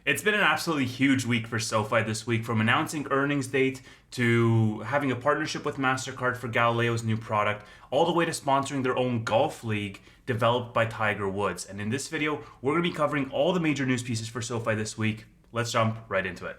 It's been an absolutely huge week for SoFi this week, from announcing earnings date to having a partnership with Mastercard for Galileo's new product, all the way to sponsoring their own golf league developed by Tiger Woods. And in this video, we're going to be covering all the major news pieces for SoFi this week. Let's jump right into it.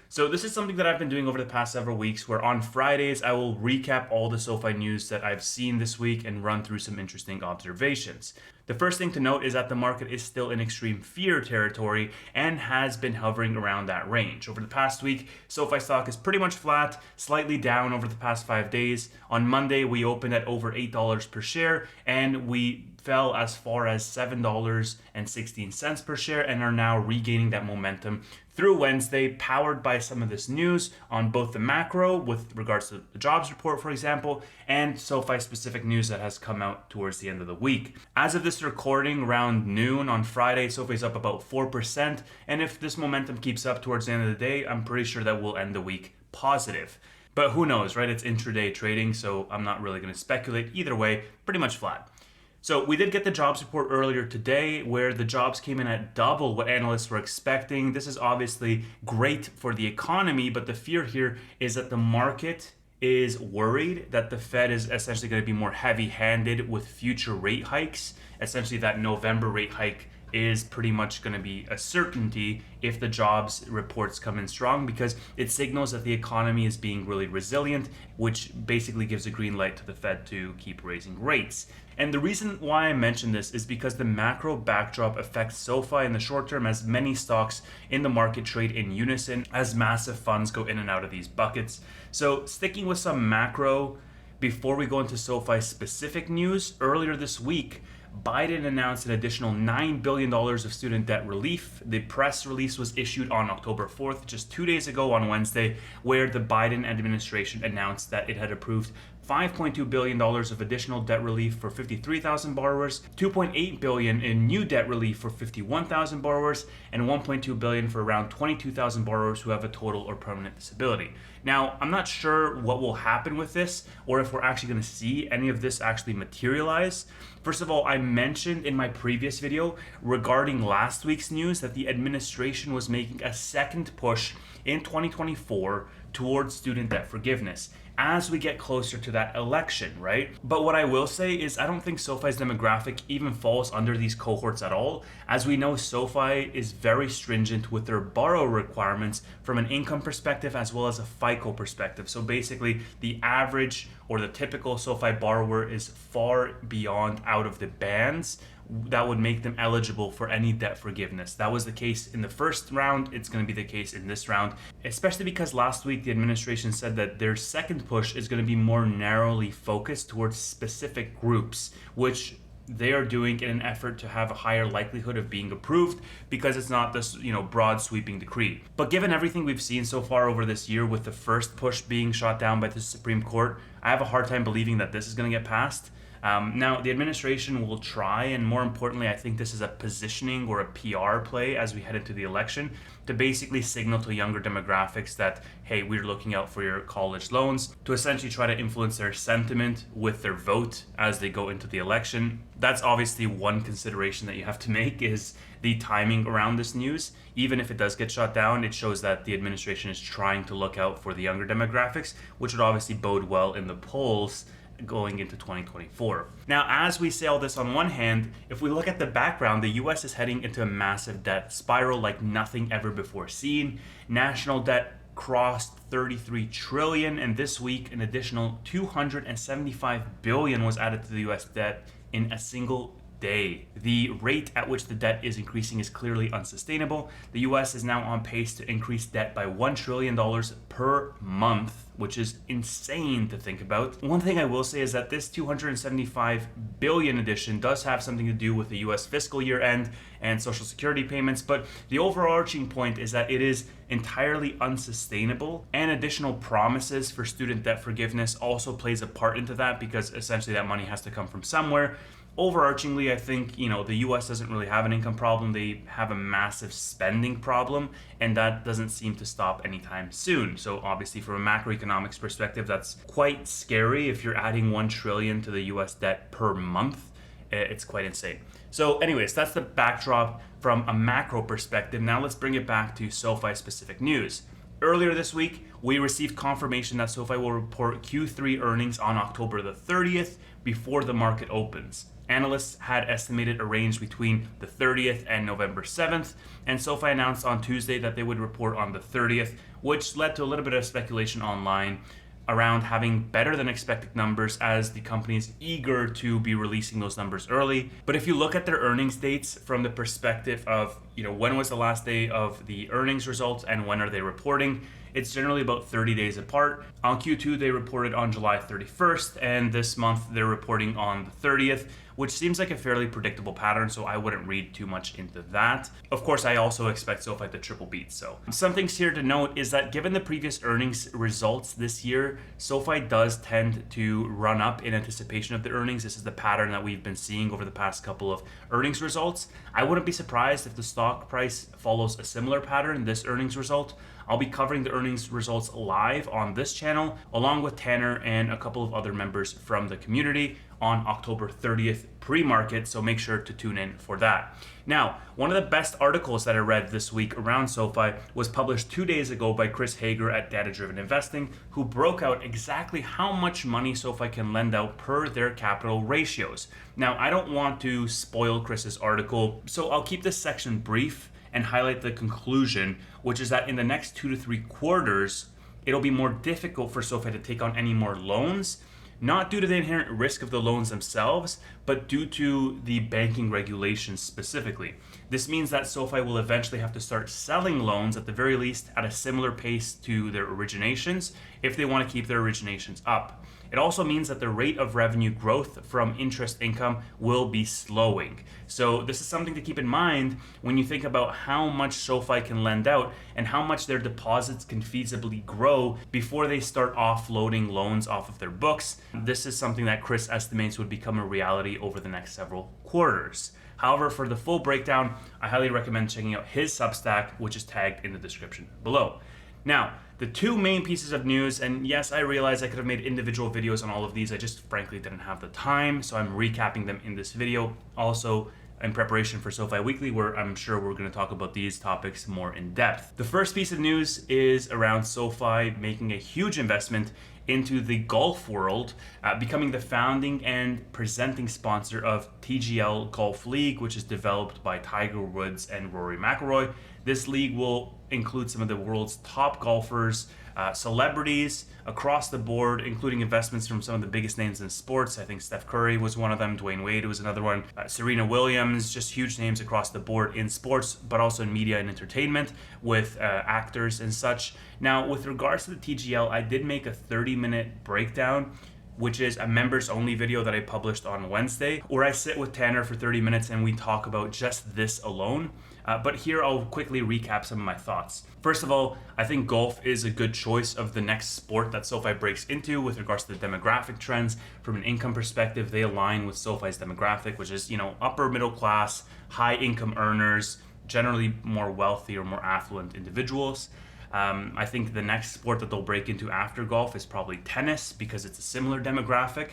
So this is something that I've been doing over the past several weeks, where on Fridays I will recap all the SoFi news that I've seen this week and run through some interesting observations. The first thing to note is that the market is still in extreme fear territory and has been hovering around that range. Over the past week, SoFi stock is pretty much flat, slightly down over the past 5 days. On Monday, we opened at over $8 per share, and we fell as far as $7.16 per share and are now regaining that momentum through Wednesday, powered by some of this news on both the macro with regards to the jobs report, for example, and SoFi specific news that has come out towards the end of the week. As of this recording, around noon on Friday, SoFi is up about 4%, and if this momentum keeps up towards the end of the day, I'm pretty sure that we'll end the week positive. But who knows, right? It's intraday trading, so I'm not really going to speculate. Either way, pretty much flat. So we did get the jobs report earlier today, where the jobs came in at double what analysts were expecting. This is obviously great for the economy, but the fear here is that the market is worried that the Fed is essentially going to be more heavy-handed with future rate hikes. Essentially, that November rate hike is pretty much going to be a certainty if the jobs reports come in strong, because it signals that the economy is being really resilient, which basically gives a green light to the Fed to keep raising rates. And the reason why I mention this is because the macro backdrop affects SoFi in the short term, as many stocks in the market trade in unison as massive funds go in and out of these buckets. So sticking with some macro, before we go into SoFi specific news, earlier this week, Biden announced an additional $9 billion of student debt relief. The press release was issued on October 4th, just 2 days ago on Wednesday, where the Biden administration announced that it had approved $5.2 billion of additional debt relief for 53,000 borrowers, $2.8 billion in new debt relief for 51,000 borrowers, and $1.2 billion for around 22,000 borrowers who have a total or permanent disability. Now, I'm not sure what will happen with this, or if we're actually going to see any of this actually materialize. First of all, I mentioned in my previous video regarding last week's news that the administration was making a second push in 2024 towards student debt forgiveness as we get closer to that election, right? But what I will say is I don't think SoFi's demographic even falls under these cohorts at all. As we know, SoFi is very stringent with their borrow requirements from an income perspective as well as a FICO perspective. So basically, the average or the typical SoFi borrower is far beyond out of the bands that would make them eligible for any debt forgiveness. That was the case in the first round. It's going to be the case in this round, especially because last week the administration said that their second push is going to be more narrowly focused towards specific groups, which they are doing in an effort to have a higher likelihood of being approved, because it's not this, broad sweeping decree. But given everything we've seen so far over this year, with the first push being shot down by the Supreme Court, I have a hard time believing that this is going to get passed. Now, the administration will try, and more importantly, I think this is a positioning or a PR play as we head into the election, to basically signal to younger demographics that, hey, we're looking out for your college loans, to essentially try to influence their sentiment with their vote as they go into the election. That's obviously one consideration that you have to make, is the timing around this news. Even if it does get shut down, it shows that the administration is trying to look out for the younger demographics, which would obviously bode well in the polls going into 2024. Now, as we say all this, on one hand, if we look at the background, the US is heading into a massive debt spiral like nothing ever before seen. National debt crossed 33 trillion, and this week an additional 275 billion was added to the US debt in a single day. The rate at which the debt is increasing is clearly unsustainable. The US is now on pace to increase debt by $1 trillion per month, which is insane to think about. One thing I will say is that this 275 billion addition does have something to do with the US fiscal year end and Social Security payments, but the overarching point is that it is entirely unsustainable, and additional promises for student debt forgiveness also plays a part into that, because essentially that money has to come from somewhere. Overarchingly, I think, the US doesn't really have an income problem. They have a massive spending problem, and that doesn't seem to stop anytime soon. So obviously, from a macroeconomics perspective, that's quite scary. If you're adding 1 trillion to the US debt per month, it's quite insane. So anyways, that's the backdrop from a macro perspective. Now let's bring it back to SoFi specific news. Earlier this week, we received confirmation that SoFi will report Q3 earnings on October the 30th before the market opens. Analysts had estimated a range between the 30th and November 7th, and SoFi announced on Tuesday that they would report on the 30th, which led to a little bit of speculation online around having better than expected numbers as the company is eager to be releasing those numbers early. But if you look at their earnings dates from the perspective of, when was the last day of the earnings results and when are they reporting, it's generally about 30 days apart. On Q2, they reported on July 31st, and this month they're reporting on the 30th, which seems like a fairly predictable pattern, so I wouldn't read too much into that. Of course, I also expect SoFi to triple beat. So some things here to note is that given the previous earnings results this year, SoFi does tend to run up in anticipation of the earnings. This is the pattern that we've been seeing over the past couple of earnings results. I wouldn't be surprised if the stock price follows a similar pattern this earnings result. I'll be covering the earnings results live on this channel, along with Tanner and a couple of other members from the community on October 30th pre-market, so make sure to tune in for that. Now, one of the best articles that I read this week around SoFi was published 2 days ago by Chris Hager at Data Driven Investing, who broke out exactly how much money SoFi can lend out per their capital ratios. Now, I don't want to spoil Chris's article, so I'll keep this section brief and highlight the conclusion, which is that in the next 2 to 3 quarters, it'll be more difficult for SoFi to take on any more loans, not due to the inherent risk of the loans themselves, but due to the banking regulations specifically. This means that SoFi will eventually have to start selling loans at the very least at a similar pace to their originations if they want to keep their originations up. It also means that the rate of revenue growth from interest income will be slowing. So this is something to keep in mind when you think about how much SoFi can lend out and how much their deposits can feasibly grow before they start offloading loans off of their books. This is something that Chris estimates would become a reality over the next several quarters. However, for the full breakdown, I highly recommend checking out his Substack, which is tagged in the description below. Now, the two main pieces of news, and yes, I realize I could have made individual videos on all of these, I just frankly didn't have the time, so I'm recapping them in this video. Also, in preparation for SoFi Weekly, where I'm sure we're going to talk about these topics more in depth. The first piece of news is around SoFi making a huge investment into the golf world, becoming the founding and presenting sponsor of TGL Golf League, which is developed by Tiger Woods and Rory McIlroy. This league will include some of the world's top golfers, celebrities across the board, including investments from some of the biggest names in sports. I think Steph Curry was one of them, Dwayne Wade was another one, Serena Williams, just huge names across the board in sports, but also in media and entertainment with actors and such. Now, with regards to the TGL, I did make a 30-minute breakdown, which is a members only video that I published on Wednesday, where I sit with Tanner for 30 minutes and we talk about just this alone. But here I'll quickly recap some of my thoughts. First of all, I think golf is a good choice of the next sport that SoFi breaks into with regards to the demographic trends. From an income perspective, they align with SoFi's demographic, which is, upper middle class, high income earners, generally more wealthy or more affluent individuals. I think the next sport that they'll break into after golf is probably tennis because it's a similar demographic.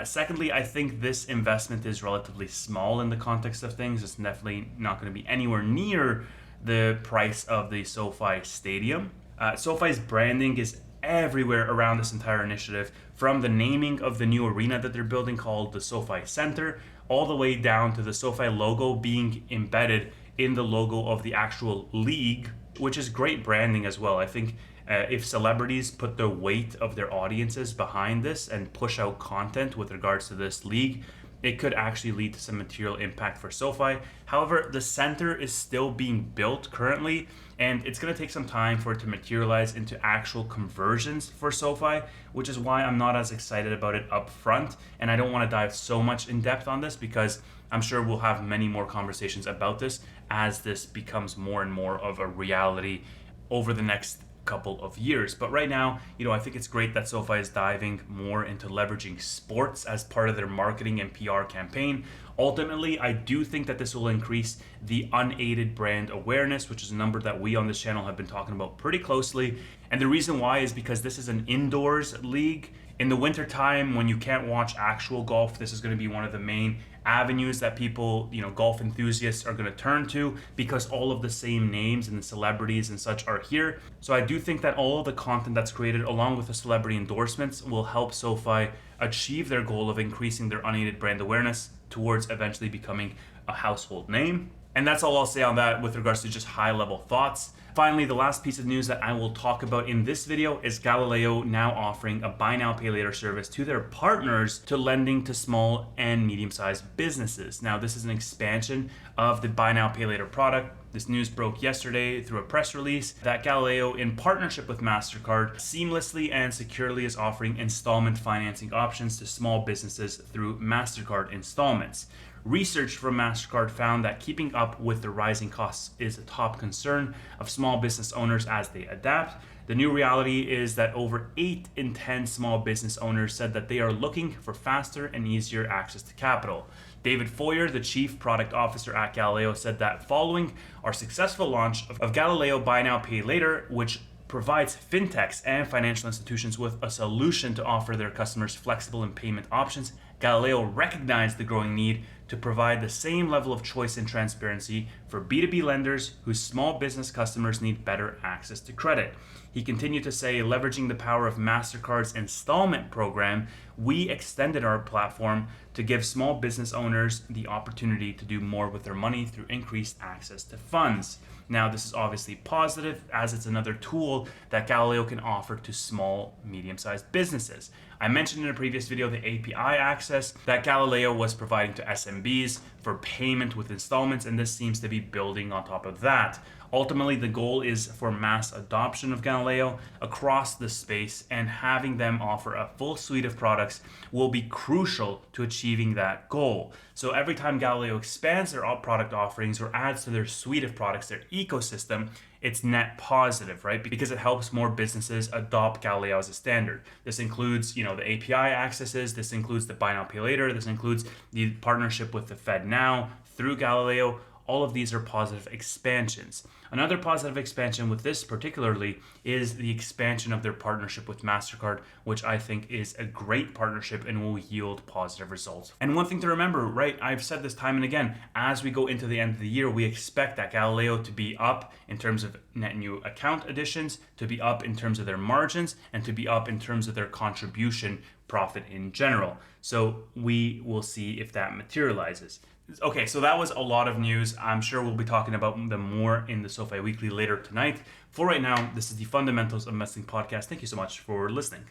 Secondly, I think this investment is relatively small in the context of things. It's definitely not going to be anywhere near the price of the SoFi Stadium. SoFi's branding is everywhere around this entire initiative, from the naming of the new arena that they're building called the SoFi Center, all the way down to the SoFi logo being embedded in the logo of the actual league, which is great branding as well. I think if celebrities put the weight of their audiences behind this and push out content with regards to this league, it could actually lead to some material impact for SoFi. However, the center is still being built currently, and it's going to take some time for it to materialize into actual conversions for SoFi, which is why I'm not as excited about it up front, and I don't want to dive so much in depth on this because I'm sure we'll have many more conversations about this as this becomes more and more of a reality over the next couple of years. But right now, I think it's great that SoFi is diving more into leveraging sports as part of their marketing and PR campaign. Ultimately, I do think that this will increase the unaided brand awareness, which is a number that we on this channel have been talking about pretty closely. And the reason why is because this is an indoors league. In the winter time, when you can't watch actual golf, this is going to be one of the main avenues that people, golf enthusiasts are going to turn to because all of the same names and the celebrities and such are here. So I do think that all of the content that's created along with the celebrity endorsements will help SoFi achieve their goal of increasing their unaided brand awareness towards eventually becoming a household name. And that's all I'll say on that with regards to just high-level thoughts. Finally, the last piece of news that I will talk about in this video is Galileo now offering a buy now, pay later service to their partners to lending to small and medium-sized businesses. Now, this is an expansion of the buy now, pay later product. This news broke yesterday through a press release that Galileo, in partnership with Mastercard, seamlessly and securely is offering installment financing options to small businesses through Mastercard installments. Research from Mastercard found that keeping up with the rising costs is a top concern of small business owners as they adapt. The new reality is that over 8 in 10 small business owners said that they are looking for faster and easier access to capital. David Foyer, the chief product officer at Galileo, said that following our successful launch of Galileo Buy Now Pay Later, which provides fintechs and financial institutions with a solution to offer their customers flexible and payment options, Galileo recognized the growing need to provide the same level of choice and transparency for B2B lenders whose small business customers need better access to credit. He continued to say, leveraging the power of Mastercard's installment program, we extended our platform to give small business owners the opportunity to do more with their money through increased access to funds. Now, this is obviously positive as it's another tool that Galileo can offer to small, medium-sized businesses. I mentioned in a previous video the API access that Galileo was providing to SMBs for payment with installments, and this seems to be building on top of that. Ultimately, the goal is for mass adoption of Galileo across the space, and having them offer a full suite of products will be crucial to achieving that goal. So every time Galileo expands their product offerings or adds to their suite of products, their ecosystem, it's net positive, right? Because it helps more businesses adopt Galileo as a standard. This includes, the API accesses, this includes the buy now, pay later, this includes the partnership with the Fed now through Galileo. All of these are positive expansions. Another positive expansion with this particularly is the expansion of their partnership with Mastercard, which I think is a great partnership and will yield positive results. And one thing to remember, right, I've said this time and again, as we go into the end of the year, we expect that Galileo to be up in terms of net new account additions, to be up in terms of their margins, and to be up in terms of their contribution profit in general. So we will see if that materializes. Okay, so that was a lot of news. I'm sure we'll be talking about them more in the SoFi Weekly later tonight. For right now, this is the Fundamentals of Investing podcast. Thank you so much for listening.